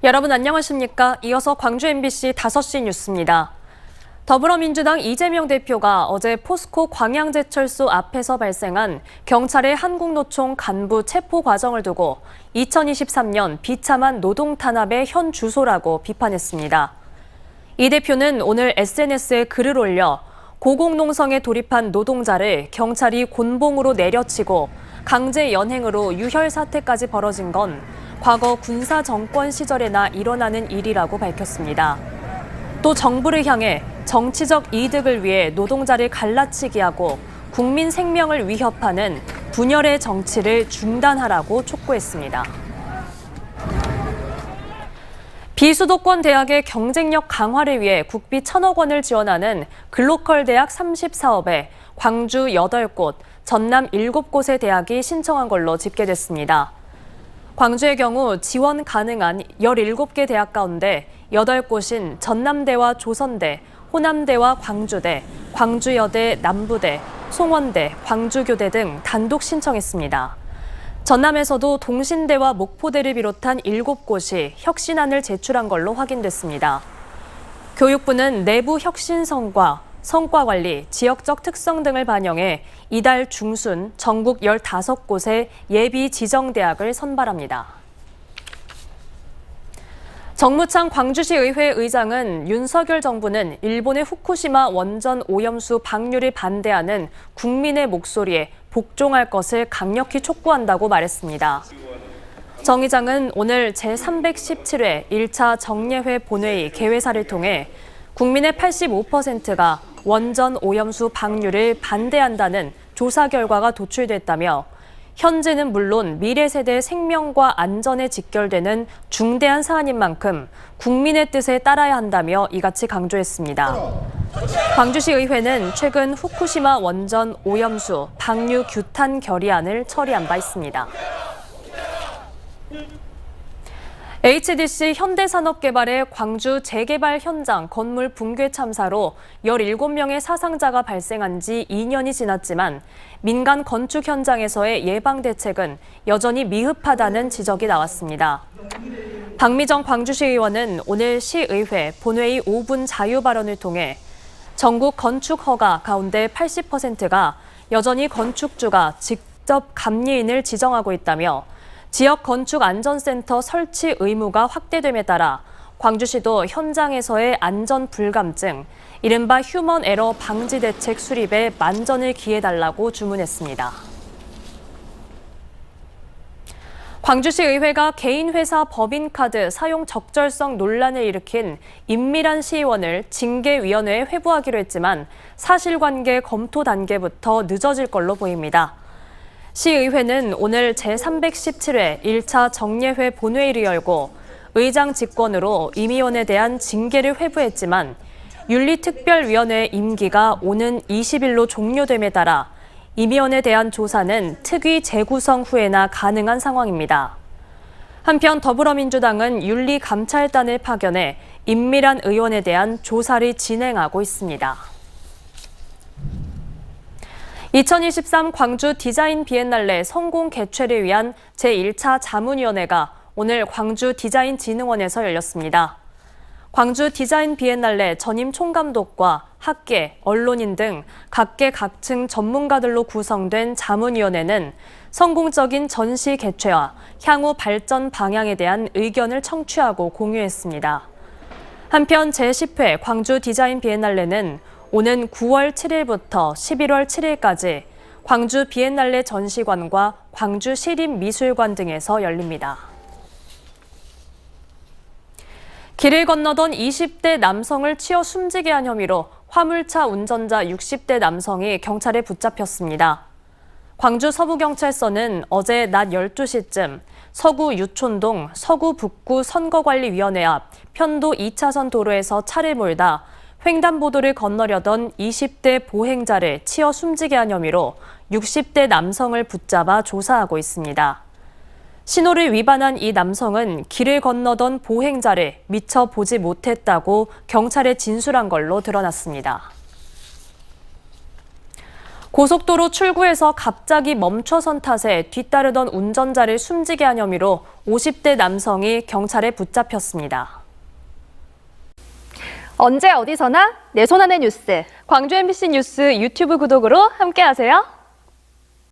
여러분 안녕하십니까? 이어서 광주 MBC 5시 뉴스입니다. 더불어민주당 이재명 대표가 어제 포스코 광양제철소 앞에서 발생한 경찰의 한국노총 간부 체포 과정을 두고 2023년 비참한 노동 탄압의 현 주소라고 비판했습니다. 이 대표는 오늘 SNS에 글을 올려 고공농성에 돌입한 노동자를 경찰이 곤봉으로 내려치고 강제 연행으로 유혈 사태까지 벌어진 건 과거 군사 정권 시절에나 일어나는 일이라고 밝혔습니다. 또 정부를 향해 정치적 이득을 위해 노동자를 갈라치기 하고 국민 생명을 위협하는 분열의 정치를 중단하라고 촉구했습니다. 비수도권 대학의 경쟁력 강화를 위해 국비 1,000억 원을 지원하는 글로컬 대학 30사업에 광주 8곳, 전남 7곳의 대학이 신청한 걸로 집계됐습니다. 광주의 경우 지원 가능한 17개 대학 가운데 8곳인 전남대와 조선대, 호남대와 광주대, 광주여대, 남부대, 송원대, 광주교대 등 단독 신청했습니다. 전남에서도 동신대와 목포대를 비롯한 7곳이 혁신안을 제출한 걸로 확인됐습니다. 교육부는 내부 혁신성과 성과관리, 지역적 특성 등을 반영해 이달 중순 전국 15곳의 예비 지정대학을 선발합니다. 정무창 광주시 의회 의장은 윤석열 정부는 일본의 후쿠시마 원전 오염수 방류를 반대하는 국민의 목소리에 복종할 것을 강력히 촉구한다고 말했습니다. 정 의장은 오늘 제317회 1차 정례회 본회의 개회사를 통해 국민의 85%가 원전 오염수 방류를 반대한다는 조사 결과가 도출됐다며 현재는 물론 미래 세대의 생명과 안전에 직결되는 중대한 사안인 만큼 국민의 뜻에 따라야 한다며 이같이 강조했습니다. 광주시 의회는 최근 후쿠시마 원전 오염수 방류 규탄 결의안을 처리한 바 있습니다. HDC 현대산업개발의 광주 재개발 현장 건물 붕괴 참사로 17명의 사상자가 발생한 지 2년이 지났지만 민간 건축 현장에서의 예방 대책은 여전히 미흡하다는 지적이 나왔습니다. 박미정 광주시 의원은 오늘 시의회 본회의 5분 자유 발언을 통해 전국 건축 허가 가운데 80%가 여전히 건축주가 직접 감리인을 지정하고 있다며 지역 건축 안전센터 설치 의무가 확대됨에 따라 광주시도 현장에서의 안전 불감증, 이른바 휴먼 에러 방지 대책 수립에 만전을 기해달라고 주문했습니다. 광주시 의회가 개인 회사 법인카드 사용 적절성 논란을 일으킨 임미란 시의원을 징계위원회에 회부하기로 했지만 사실관계 검토 단계부터 늦어질 걸로 보입니다. 시의회는 오늘 제317회 1차 정례회 본회의를 열고 의장 직권으로 임 의원에 대한 징계를 회부했지만 윤리특별위원회의 임기가 오는 20일로 종료됨에 따라 임 의원에 대한 조사는 특위 재구성 후에나 가능한 상황입니다. 한편 더불어민주당은 윤리감찰단을 파견해 임미란 의원에 대한 조사를 진행하고 있습니다. 2023 광주 디자인 비엔날레 성공 개최를 위한 제1차 자문위원회가 오늘 광주 디자인진흥원에서 열렸습니다. 광주 디자인 비엔날레 전임 총감독과 학계, 언론인 등 각계각층 전문가들로 구성된 자문위원회는 성공적인 전시 개최와 향후 발전 방향에 대한 의견을 청취하고 공유했습니다. 한편 제10회 광주 디자인 비엔날레는 오는 9월 7일부터 11월 7일까지 광주 비엔날레 전시관과 광주 시립미술관 등에서 열립니다. 길을 건너던 20대 남성을 치어 숨지게 한 혐의로 화물차 운전자 60대 남성이 경찰에 붙잡혔습니다. 광주 서부경찰서는 어제 낮 12시쯤 서구 유촌동 서구 북구 선거관리위원회 앞 편도 2차선 도로에서 차를 몰다 횡단보도를 건너려던 20대 보행자를 치어 숨지게 한 혐의로 60대 남성을 붙잡아 조사하고 있습니다. 신호를 위반한 이 남성은 길을 건너던 보행자를 미처 보지 못했다고 경찰에 진술한 걸로 드러났습니다. 고속도로 출구에서 갑자기 멈춰선 탓에 뒤따르던 운전자를 숨지게 한 혐의로 50대 남성이 경찰에 붙잡혔습니다. 언제 어디서나 내 손 안의 뉴스. 광주 MBC 뉴스 유튜브 구독으로 함께하세요.